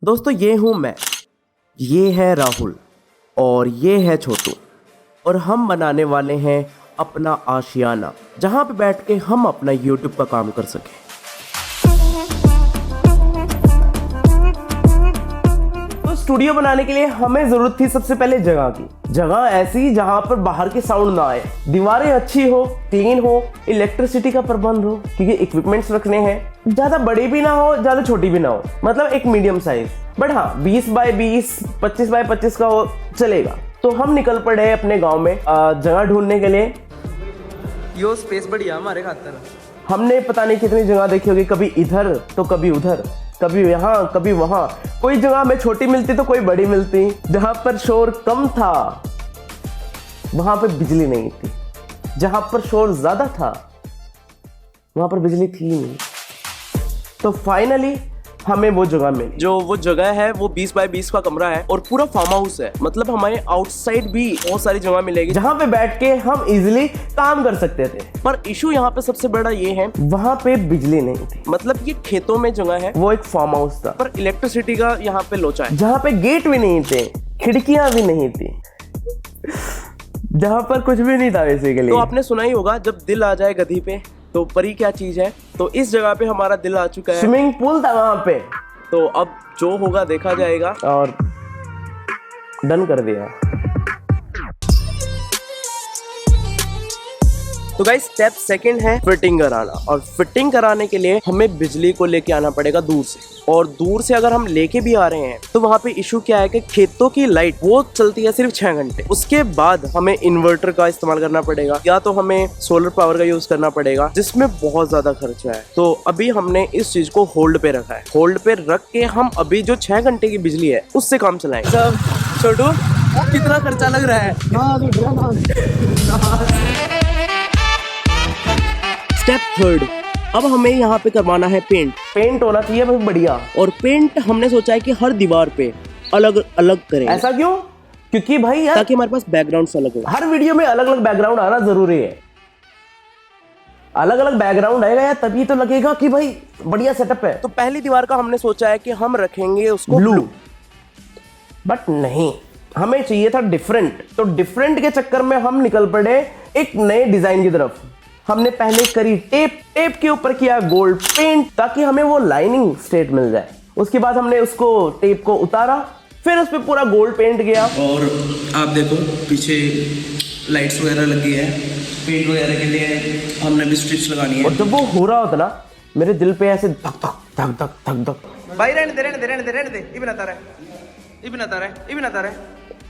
दोस्तों ये हूँ मैं, ये है राहुल और ये है छोटू और हम बनाने वाले हैं अपना आशियाना, जहाँ पे बैठ के हम अपना यूट्यूब का काम कर सकें। तो स्टूडियो बनाने के लिए हमें जरूरत थी सबसे पहले जगह की। जगह ऐसी जहाँ पर बाहर की साउंड ना आए, दीवारें अच्छी हो, क्लीन हो, इलेक्ट्रिसिटी का प्रबंध हो, क्योंकि इक्विपमेंट्स रखने हैं। ज्यादा बड़ी भी ना हो, ज्यादा छोटी भी ना हो, मतलब एक मीडियम साइज। बट हाँ 20 बाय 20, 25 बाय 25 का हो चलेगा। तो हम निकल पड़े अपने गांव में जगह ढूंढने के लिए। यो स्पेस बढ़िया हमारे खातर। हमने पता नहीं कितनी जगह देखी होगी, कभी इधर तो कभी उधर, कभी यहाँ कभी वहां। कोई जगह हमें छोटी मिलती तो कोई बड़ी मिलती। जहां पर शोर कम था वहां पर बिजली नहीं थी, जहां पर शोर ज्यादा था वहां पर बिजली थी नहीं। तो फाइनली हमें वो जगह मिली। जो वो जगह है वो 20 बाय 20 का कमरा है और पूरा फार्म हाउस है। मतलब हमारे आउटसाइड भी बहुत सारी जगह मिलेगी जहाँ पे बैठ के हम इजीली काम कर सकते थे। पर इशू यहाँ पे सबसे बड़ा ये है, वहाँ पे बिजली नहीं थी। मतलब ये खेतों में जगह है, वो एक फार्म हाउस था, पर इलेक्ट्रिसिटी का यहाँ पे लोचा है। जहाँ पे गेट भी नहीं थे, खिड़कियां भी नहीं थी, जहाँ पर कुछ भी नहीं था बेसिकली। तो आपने सुना ही होगा, जब दिल आ जाए गधी पे तो परी क्या चीज है। तो इस जगह पे हमारा दिल आ चुका है। स्विमिंग पूल था वहां पे। तो अब जो होगा देखा जाएगा और डन कर दिया। तो गाइस स्टेप सेकंड है फिटिंग कराना, और फिटिंग कराने के लिए हमें बिजली को लेके आना पड़ेगा दूर से। और दूर से अगर हम लेके भी आ रहे हैं तो वहाँ पे इशू क्या है कि खेतों की लाइट वो चलती है सिर्फ 6 घंटे। उसके बाद हमें इन्वर्टर का इस्तेमाल करना पड़ेगा, या तो हमें सोलर पावर का यूज करना पड़ेगा, जिसमें बहुत ज्यादा खर्चा है। तो अभी हमने इस चीज को होल्ड पे रखा है। होल्ड पे रख के हम अभी जो 6 घंटे की बिजली है उससे काम चलाएंगे। सब छोटू कितना खर्चा लग रहा है? स्टेप थर्ड, अब हमें यहाँ पे करवाना है पेंट। पेंट होना चाहिए बहुत बढ़िया, और पेंट हमने सोचा है कि हर दीवार पे अलग अलग करें। ऐसा क्यों? क्योंकि भाई यार, ताकि हमारे पास बैकग्राउंड अलग हो। हर वीडियो में अलग अलग बैकग्राउंड आना जरूरी है। अलग अलग बैकग्राउंड आएगा यार, तभी तो लगेगा कि भाई बढ़िया सेटअप है। तो पहली दीवार का हमने सोचा है कि हम रखेंगे उसको ब्लू, बट नहीं, हमें चाहिए था डिफरेंट। तो डिफरेंट के चक्कर में हम निकल पड़े एक नए डिजाइन की तरफ। हमने पहले करी टेप, टेप के ऊपर किया गोल्ड पेंट, ताकि हमें वो लाइनिंग स्टेट मिल जाए। उसके बाद हमने उसको टेप को उतारा, फिर उस पे पूरा गोल्ड पेंट किया। और आप देखो पीछे लाइट्स वगैरह लगी है, पेंट वगैरह के लिए हमने भी स्ट्रिप्स लगानी है। और जब वो हो रहा होता ना, मेरे दिल पे ऐसे धक धक धक धक धक धक। भाई रहने दे, ये बनाता रहे।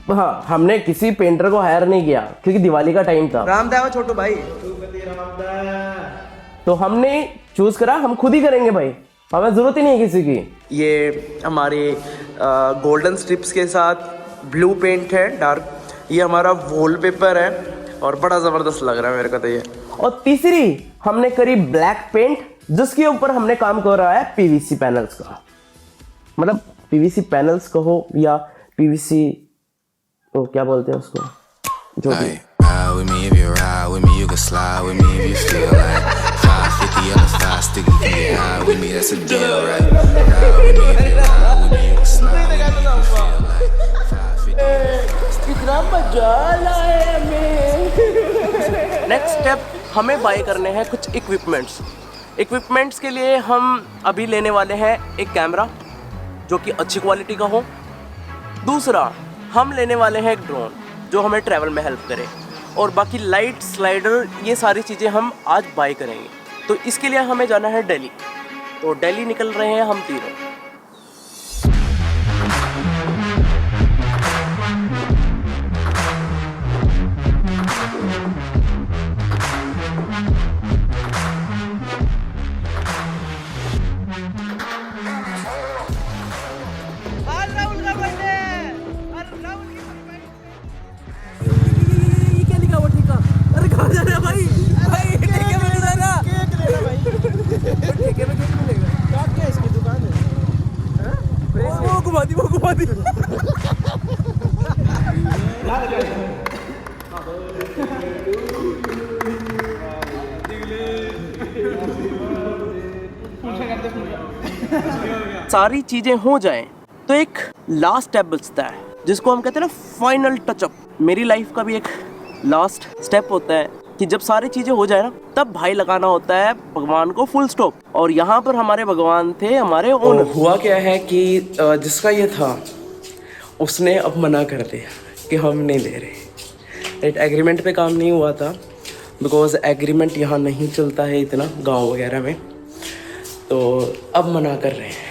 हाँ, हमने किसी पेंटर को हायर नहीं किया क्योंकि दिवाली का टाइम था। रामदेव छोटू भाई, तो हमने चूज करा हम खुद ही करेंगे भाई, हमें जरूरत ही नहीं है किसी की। ये हमारे गोल्डन स्ट्रिप्स के साथ ब्लू पेंट है डार्क। ये हमारा वॉलपेपर है और बड़ा जबरदस्त लग रहा है मेरे को तो ये। और तीसरी हमने करी ब्लैक पेंट, जिसके ऊपर हमने काम कर रहा है पीवीसी पैनल्स का। मतलब पीवीसी पैनल्स कहो या पीवीसी, तो क्या बोलते हैं उसको, जो भी। With me if you ride with me, you can slide with me if you feel like 550 on the 5 sticky, can get high with me, that's a deal, right? Ride with me if you ride with me, you can slide with me if you feel like 550. कितना मजा आया हमें। Next step, हमें bye करने हैं कुछ equipments. Equipments के लिए हम अभी लेने वाले हैं एक कैमरा जो कि अच्छी क्वालिटी का हो। दूसरा हम लेने वाले हैं एक ड्रोन जो हमें ट्रैवल में हेल्प करे, और बाकी लाइट, स्लाइडर, ये सारी चीज़ें हम आज बाय करेंगे। तो इसके लिए हमें जाना है दिल्ली। तो दिल्ली निकल रहे हैं हम तीनों। सारी चीजें हो जाएं तो एक लास्ट स्टेप बचता है जिसको हम कहते हैं ना फाइनल टचअप। मेरी लाइफ का भी एक लास्ट स्टेप होता है कि जब सारी चीज़ें हो जाए ना तब भाई लगाना होता है भगवान को फुल स्टॉप। और यहाँ पर हमारे भगवान थे हमारे ओनर। हुआ क्या है कि जिसका ये था उसने अब मना कर दिया कि हम नहीं ले रहे। एग्रीमेंट पे काम नहीं हुआ था बिकॉज एग्रीमेंट यहाँ नहीं चलता है इतना गांव वगैरह में, तो अब मना कर रहे हैं।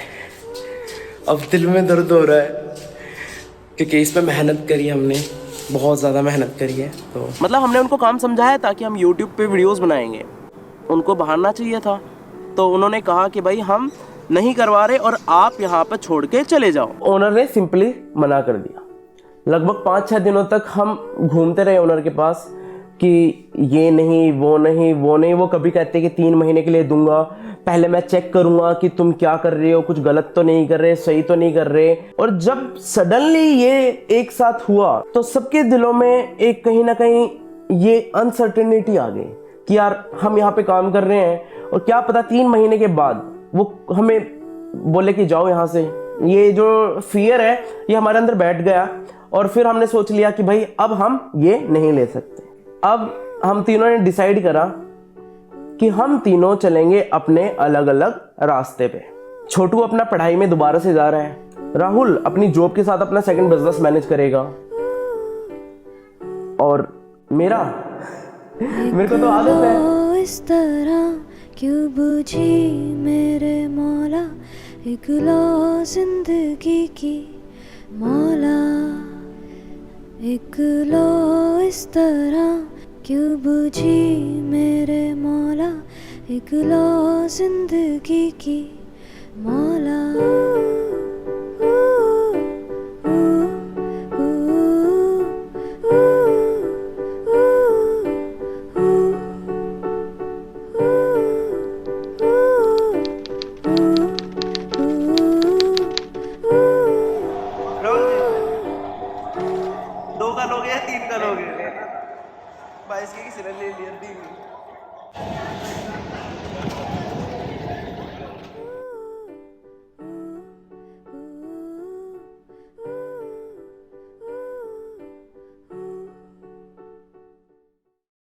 अब दिल में दर्द हो रहा है क्योंकि इस पे मेहनत करी हमने, बहुत ज़्यादा मेहनत करी है। तो मतलब हमने उनको काम समझाया ताकि हम YouTube पे वीडियोस बनाएंगे, उनको बहाना चाहिए था तो उन्होंने कहा कि भाई हम नहीं करवा रहे और आप यहाँ पर छोड़ के चले जाओ। ओनर ने सिंपली मना कर दिया। लगभग 5-6 दिनों तक हम घूमते रहे ओनर के पास कि ये नहीं वो नहीं वो नहीं। वो कभी कहते कि 3 महीने के लिए दूंगा, पहले मैं चेक करूंगा कि तुम क्या कर रहे हो, कुछ गलत तो नहीं कर रहे, सही तो नहीं कर रहे। और जब सडनली ये एक साथ हुआ तो सबके दिलों में एक कहीं ना कहीं ये अनसर्टेनिटी आ गई कि यार हम यहाँ पे काम कर रहे हैं और क्या पता 3 महीने के बाद वो हमें बोले कि जाओ यहाँ से। ये जो फियर है ये हमारे अंदर बैठ गया और फिर हमने सोच लिया कि भाई अब हम ये नहीं ले सकते। अब हम तीनों ने डिसाइड करा कि हम तीनों चलेंगे अपने अलग अलग रास्ते पे। छोटू अपना पढ़ाई में दोबारा से जा रहा है, राहुल अपनी जॉब के साथ अपना सेकंड बिजनेस मैनेज करेगा और मेरे को तो आदत है। इस तरह क्यों बुझी मेरे मौला एक लो जिंदगी की मौला, एक लो इस तरह क्यों बुझी मेरे मौला एक लो जिंदगी की मौला। दो का लोगे या 3 का लोगे? 22 की किसी ने ले लिया 3।